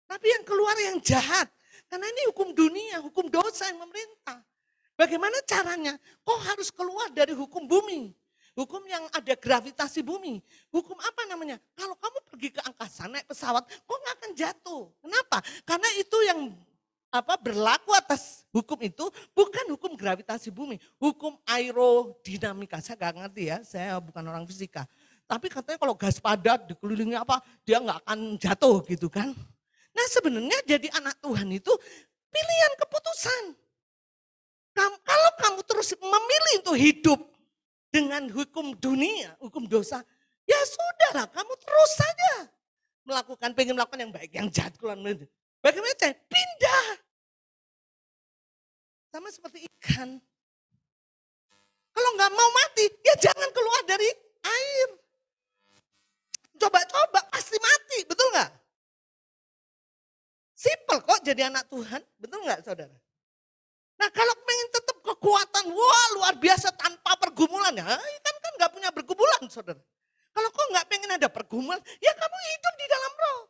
tapi yang keluar yang jahat. Karena ini hukum dunia, hukum dosa yang memerintah. Bagaimana caranya? Kok harus keluar dari hukum bumi? Hukum yang ada gravitasi bumi. Hukum apa namanya? Kalau kamu pergi ke angkasa naik pesawat, kok nggak akan jatuh. Kenapa? Karena itu yang berlaku atas hukum itu bukan hukum gravitasi bumi. Hukum aerodinamika. Saya nggak ngerti ya, saya bukan orang fisika. Tapi katanya kalau gas padat dikelilingi dia nggak akan jatuh gitu kan. Nah sebenarnya jadi anak Tuhan itu pilihan keputusan. Kalau kamu terus memilih untuk hidup dengan hukum dunia, hukum dosa, ya sudahlah kamu terus saja pengen melakukan yang baik, yang jahat keluar. Bagaimana cara? Pindah. Sama seperti ikan. Kalau nggak mau mati, ya jangan keluar dari air. Coba-coba pasti mati, betul nggak? Simpel kok jadi anak Tuhan, betul nggak saudara? Nah kalau pengen tetap kekuatan, wah luar biasa tanpa pergumulan, ya ikan kan nggak punya pergumulan saudara. Kalau kau nggak pengen ada pergumulan, ya kamu hidup di dalam roh.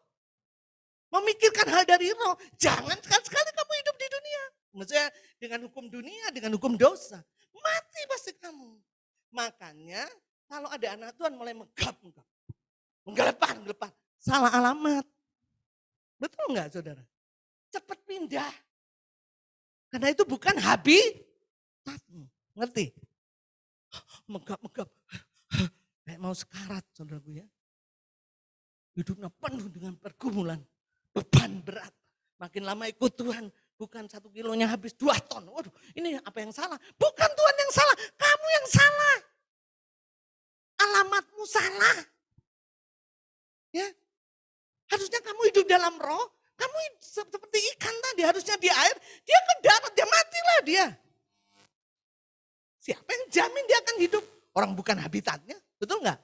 Memikirkan hal dari roh, jangan sekali-sekali kamu hidup di dunia. Maksudnya dengan hukum dunia, dengan hukum dosa, mati pasti kamu. Makanya kalau ada anak Tuhan mulai menggelepar, salah alamat. Betul nggak saudara? Cepat pindah. Karena itu bukan habitatmu. Ngerti? Megap. Kayak mau sekarat saudaraku ya. Hidupnya penuh dengan pergumulan. Beban berat. Makin lama ikut Tuhan. Bukan 1 kilonya habis 2 ton. Waduh ini apa yang salah? Bukan Tuhan yang salah. Kamu yang salah. Alamatmu salah. Ya. Harusnya kamu hidup dalam roh. Kamu seperti ikan tadi, harusnya di air, dia ke darat, dia matilah dia. Siapa yang jamin dia akan hidup? Orang bukan habitatnya, betul nggak?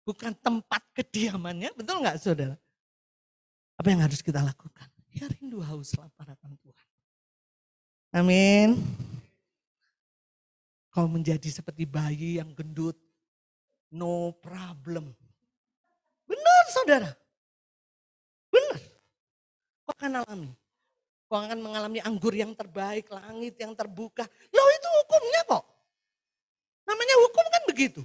Bukan tempat kediamannya, betul nggak saudara? Apa yang harus kita lakukan? Ya rindu haus lapar akan Tuhan. Amin. Kau menjadi seperti bayi yang gendut, no problem. Benar saudara, benar. Kau akan alami. Kau akan mengalami anggur yang terbaik, langit yang terbuka. Loh itu hukumnya kok. Namanya hukum kan begitu.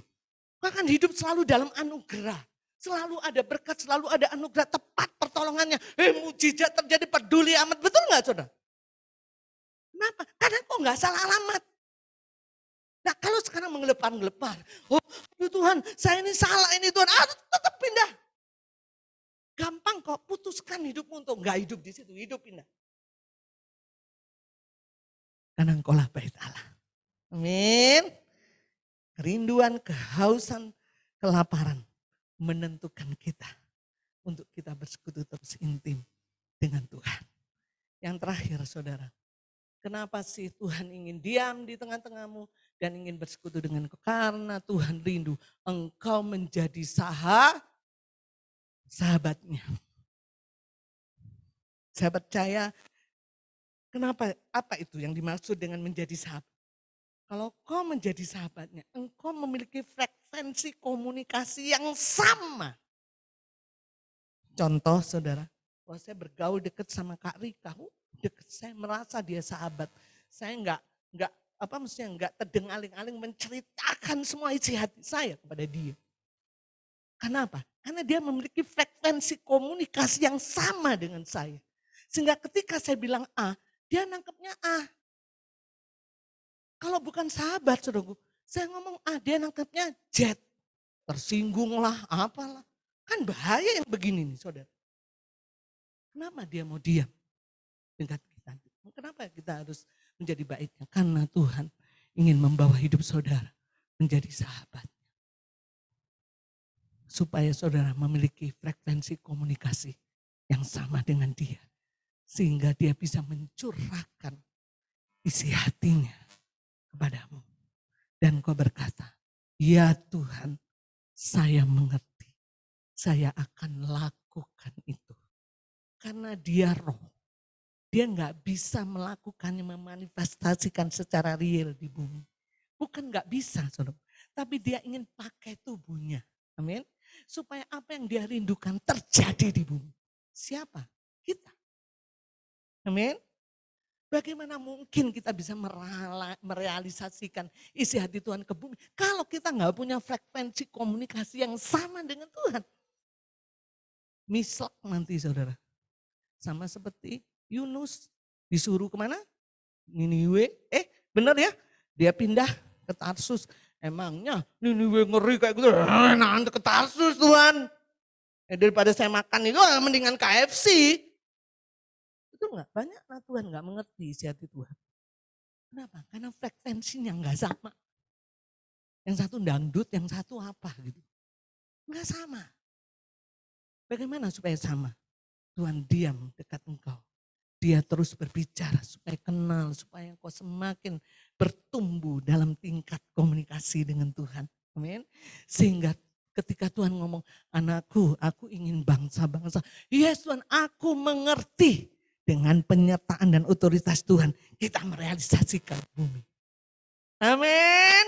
Kau akan hidup selalu dalam anugerah. Selalu ada berkat, selalu ada anugerah tepat pertolongannya. Mujizat terjadi, peduli amat. Betul nggak saudara? Kenapa? Karena kok nggak salah alamat. Nah kalau sekarang mengelepar-gelepar. Oh Tuhan saya ini salah ini Tuhan. Tetap pindah. Gampang kok putuskan hidupmu untuk nggak hidup di situ. Hidup pindah. Karena engkaulah bait Allah. Amin. Kerinduan, kehausan, kelaparan menentukan kita untuk kita bersekutu terus intim dengan Tuhan. Yang terakhir saudara, kenapa sih Tuhan ingin diam di tengah-tengahmu dan ingin bersekutu dengan engkau? Karena Tuhan rindu engkau menjadi sahabatnya. Saya percaya, kenapa? Apa itu yang dimaksud dengan menjadi sahabat? Kalau kau menjadi sahabatnya, engkau memiliki frekuensi komunikasi yang sama. Contoh saudara, kalau saya bergaul dekat sama Kak Rika, dekat, saya merasa dia sahabat. Saya enggak terdengaling-aling menceritakan semua isi hati saya kepada dia. Kenapa? Karena dia memiliki frekuensi komunikasi yang sama dengan saya. Sehingga ketika saya bilang A, dia nangkepnya A. Kalau bukan sahabat, saudaraku, saya ngomong dia nangkepnya Z. Tersinggung lah, apalah. Kan bahaya yang begini nih, saudara. Kenapa dia mau diam dengan kita? Kenapa kita harus menjadi baiknya? Karena Tuhan ingin membawa hidup saudara menjadi sahabat. Supaya saudara memiliki frekuensi komunikasi yang sama dengan dia. Sehingga dia bisa mencurahkan isi hatinya kepadamu. Dan kau berkata, ya Tuhan, saya mengerti. Saya akan lakukan itu. Karena dia roh. Dia nggak bisa melakukannya, memanifestasikan secara real di bumi. Bukan nggak bisa, saudara. Tapi dia ingin pakai tubuhnya. Amin. Supaya apa yang dia rindukan terjadi di bumi. Siapa? Kita. Amin. Bagaimana mungkin kita bisa merealisasikan isi hati Tuhan ke bumi kalau kita nggak punya frekuensi komunikasi yang sama dengan Tuhan. Mislak nanti saudara. Sama seperti Yunus disuruh kemana? Niniwe. Benar ya? Dia pindah ke Tarsus. Emangnya Niniwe ngeri kayak gitu. Nanti ke Tarsus Tuhan. Daripada saya makan itu mendingan KFC. Itu enggak, banyak Tuhan enggak mengerti isi hati Tuhan. Kenapa? Karena frekuensinya enggak sama. Yang satu dangdut, yang satu apa gitu. Enggak sama. Bagaimana supaya sama? Tuhan diam dekat engkau. Dia terus berbicara supaya kenal, supaya engkau semakin bertumbuh dalam tingkat komunikasi dengan Tuhan. Amin. Sehingga ketika Tuhan ngomong, anakku, aku ingin bangsa-bangsa. Yes Tuhan, aku mengerti. Dengan penyertaan dan otoritas Tuhan, kita merealisasikan bumi. Amin.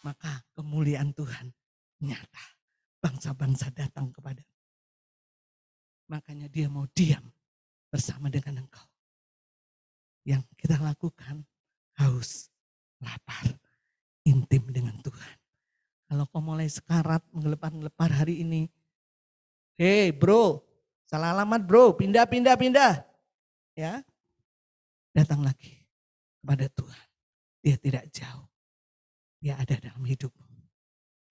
Maka kemuliaan Tuhan nyata. Bangsa-bangsa datang kepada. Makanya dia mau diam bersama dengan engkau. Yang kita lakukan haus, lapar, intim dengan Tuhan. Kalau kau mulai sekarat, menggelepar-gelepar hari ini. Hei bro, salah alamat bro, pindah. Ya, datang lagi kepada Tuhan. Dia tidak jauh. Dia ada dalam hidupmu.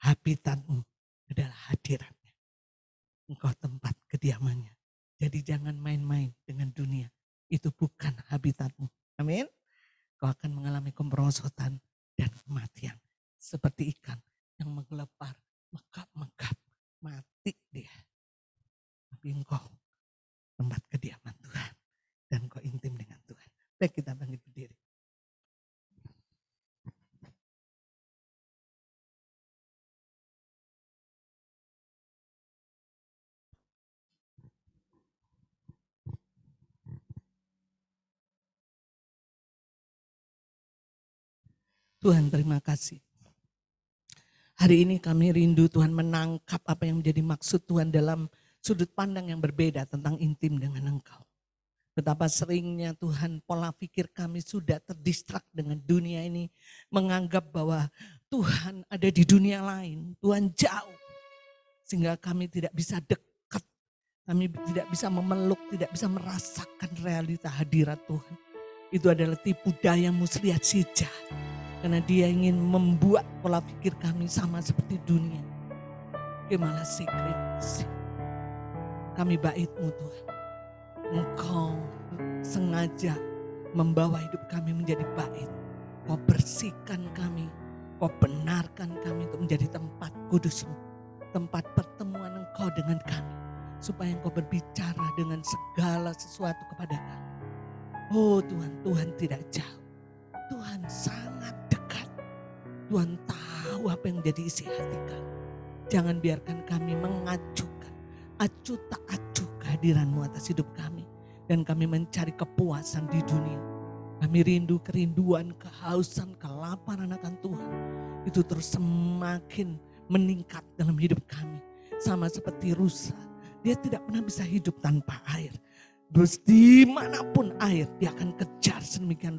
Habitatmu adalah hadiratnya. Engkau tempat kediamannya. Jadi jangan main-main dengan dunia. Itu bukan habitatmu. Amin. Kau akan mengalami kemerosotan dan kematian. Seperti ikan yang menggelepar, megap-megap, mati dia. Tapi engkau tempat kediaman Tuhan. Dan kau intim dengan Tuhan. Baik, kita bangkit berdiri. Tuhan terima kasih. Hari ini kami rindu Tuhan menangkap apa yang menjadi maksud Tuhan dalam sudut pandang yang berbeda tentang intim dengan Engkau. Betapa seringnya Tuhan pola pikir kami sudah terdistrak dengan dunia ini. Menganggap bahwa Tuhan ada di dunia lain, Tuhan jauh. Sehingga kami tidak bisa dekat, kami tidak bisa memeluk, tidak bisa merasakan realita hadirat Tuhan. Itu adalah tipu daya muslihat si jahat. Karena dia ingin membuat pola pikir kami sama seperti dunia. Kemalah sikris. Kami bait-Mu Tuhan. Engkau sengaja membawa hidup kami menjadi bait. Kau bersihkan kami. Kau benarkan kami untuk menjadi tempat kudus-Mu. Tempat pertemuan Engkau dengan kami. Supaya Engkau berbicara dengan segala sesuatu kepada kami. Oh Tuhan, Tuhan tidak jauh. Tuhan sangat dekat. Tuhan tahu apa yang menjadi isi hati kami. Jangan biarkan kami mengacukan, acuh tak acuh kehadiran-Mu atas hidup kami. Dan kami mencari kepuasan di dunia. Kami rindu kerinduan, kehausan, kelaparan akan Tuhan. Itu terus semakin meningkat dalam hidup kami. Sama seperti rusa. Dia tidak pernah bisa hidup tanpa air. Terus dimanapun air, dia akan kejar sedemikian